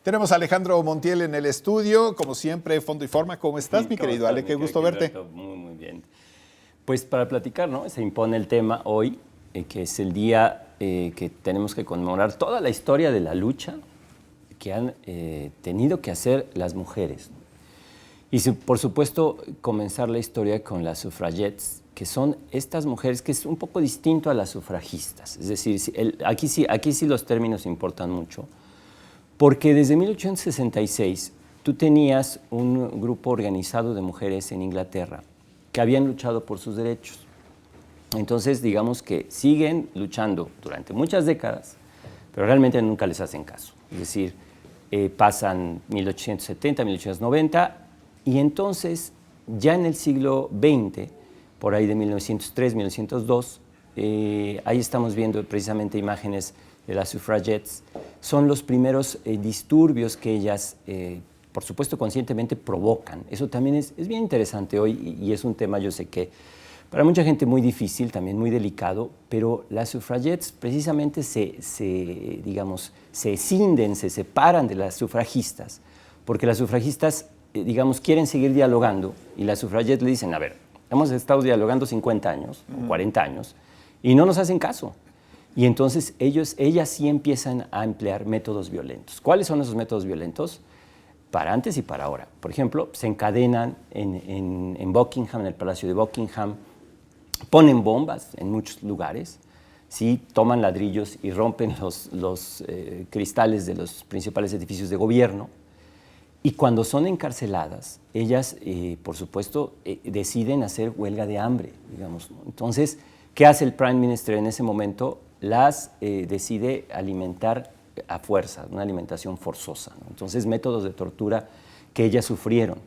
Tenemos a Alejandro Montiel en el estudio, como siempre, Fondo y Forma. ¿Cómo estás, Sí, mi ¿cómo querido estás, Ale? Qué gusto verte. Muy, muy bien. Pues para platicar, ¿no? Se impone el tema hoy, que es el día que tenemos que conmemorar toda la historia de la lucha que han tenido que hacer las mujeres. Y por supuesto, comenzar la historia con las suffragettes, que son estas mujeres que es un poco distinto a las sufragistas. Es decir, aquí sí los términos importan mucho, porque desde 1866 tú tenías un grupo organizado de mujeres en Inglaterra que habían luchado por sus derechos. Entonces, digamos que siguen luchando durante muchas décadas, pero realmente nunca les hacen caso. Es decir, pasan 1870, 1890, y entonces, ya en el siglo XX, por ahí de 1903, 1902, ahí estamos viendo precisamente imágenes de las suffragettes, son los primeros disturbios que ellas, por supuesto, conscientemente provocan. Eso también es bien interesante hoy y es un tema, yo sé que para mucha gente muy difícil, también muy delicado, pero las suffragettes precisamente se escinden, se separan de las sufragistas, porque las sufragistas, digamos, quieren seguir dialogando y las suffragettes le dicen, a ver, hemos estado dialogando 50 años o 40 años y no nos hacen caso. Y entonces ellas sí empiezan a emplear métodos violentos. ¿Cuáles son esos métodos violentos? Para antes y para ahora. Por ejemplo, se encadenan en Buckingham, en el Palacio de Buckingham, ponen bombas en muchos lugares, ¿sí? Toman ladrillos y rompen los cristales de los principales edificios de gobierno. Y cuando son encarceladas, ellas, por supuesto, deciden hacer huelga de hambre, digamos, ¿no? Entonces, ¿qué hace el Prime Minister en ese momento? Las decide alimentar a fuerza, una alimentación forzosa, ¿no? Entonces, métodos de tortura que ellas sufrieron.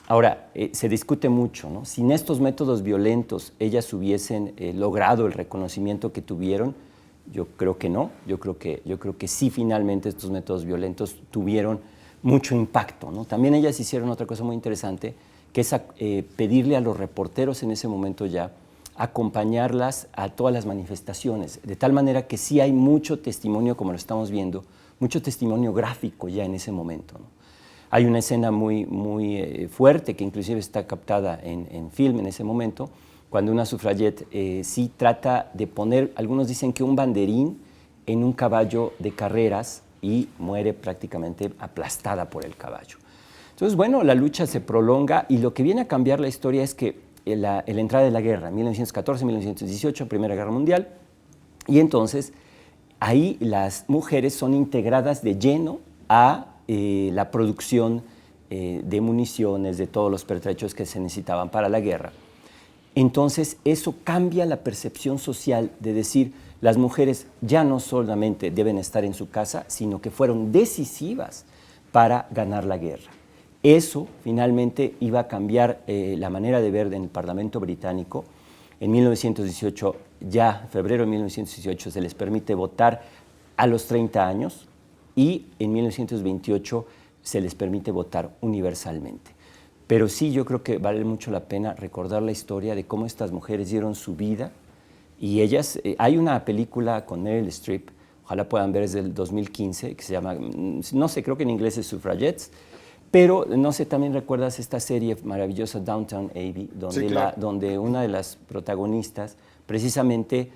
Ahora, se discute mucho, ¿no? Sin estos métodos violentos, ellas hubiesen logrado el reconocimiento que tuvieron. Yo creo que no. Yo creo que sí, finalmente, estos métodos violentos tuvieron mucho impacto, ¿no? También ellas hicieron otra cosa muy interesante, que es pedirle a los reporteros en ese momento ya acompañarlas a todas las manifestaciones, de tal manera que sí hay mucho testimonio, como lo estamos viendo, mucho testimonio gráfico ya en ese momento, ¿no? Hay una escena muy fuerte que inclusive está captada en film en ese momento, cuando una suffragette sí trata de poner, algunos dicen que un banderín en un caballo de carreras y muere prácticamente aplastada por el caballo. Entonces, bueno, la lucha se prolonga y lo que viene a cambiar la historia es que la entrada de la guerra, 1914, 1918, Primera Guerra Mundial, y entonces ahí las mujeres son integradas de lleno a la producción de municiones, de todos los pertrechos que se necesitaban para la guerra. Entonces eso cambia la percepción social de decir, las mujeres ya no solamente deben estar en su casa, sino que fueron decisivas para ganar la guerra. Eso finalmente iba a cambiar la manera de ver en el Parlamento británico. En 1918, ya febrero de 1918, se les permite votar a los 30 años y en 1928 se les permite votar universalmente. Pero sí, yo creo que vale mucho la pena recordar la historia de cómo estas mujeres dieron su vida y ellas, hay una película con Meryl Streep, ojalá puedan ver, es del 2015, que se llama, no sé, creo que en inglés es Suffragettes, pero no sé, también recuerdas esta serie maravillosa Downton Abbey, donde, sí, claro, donde una de las protagonistas precisamente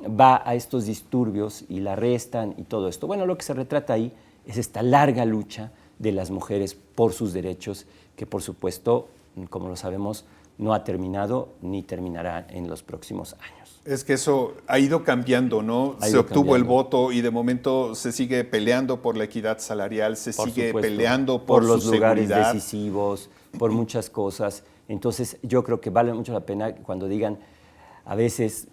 va a estos disturbios y la arrestan y todo esto. Bueno, lo que se retrata ahí es esta larga lucha de las mujeres por sus derechos, que por supuesto, como lo sabemos, no ha terminado ni terminará en los próximos años. Es que eso ha ido cambiando, ¿no? Se obtuvo el voto y de momento se sigue peleando por la equidad salarial, se sigue peleando por los su lugares seguridad decisivos, por muchas cosas. Entonces, yo creo que vale mucho la pena cuando digan, a veces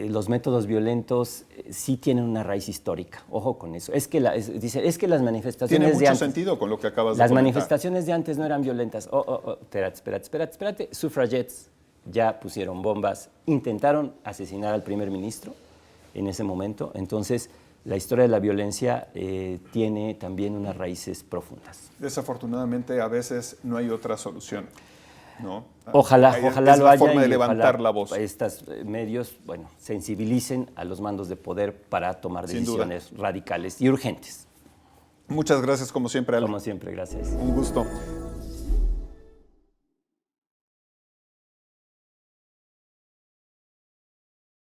los métodos violentos sí tienen una raíz histórica. Ojo con eso. Es que las manifestaciones tiene mucho de antes, sentido con lo que acabas de las comentar. manifestaciones de antes no eran violentas. Espérate. Suffragettes ya pusieron bombas, intentaron asesinar al primer ministro en ese momento. Entonces, la historia de la violencia tiene también unas raíces profundas. Desafortunadamente, a veces no hay otra solución, ¿no? Ojalá lo haya. Es la forma de levantar la voz. Estos medios, bueno, sensibilicen a los mandos de poder para tomar decisiones radicales y urgentes. Muchas gracias como siempre, Al. Como siempre, gracias. Un gusto.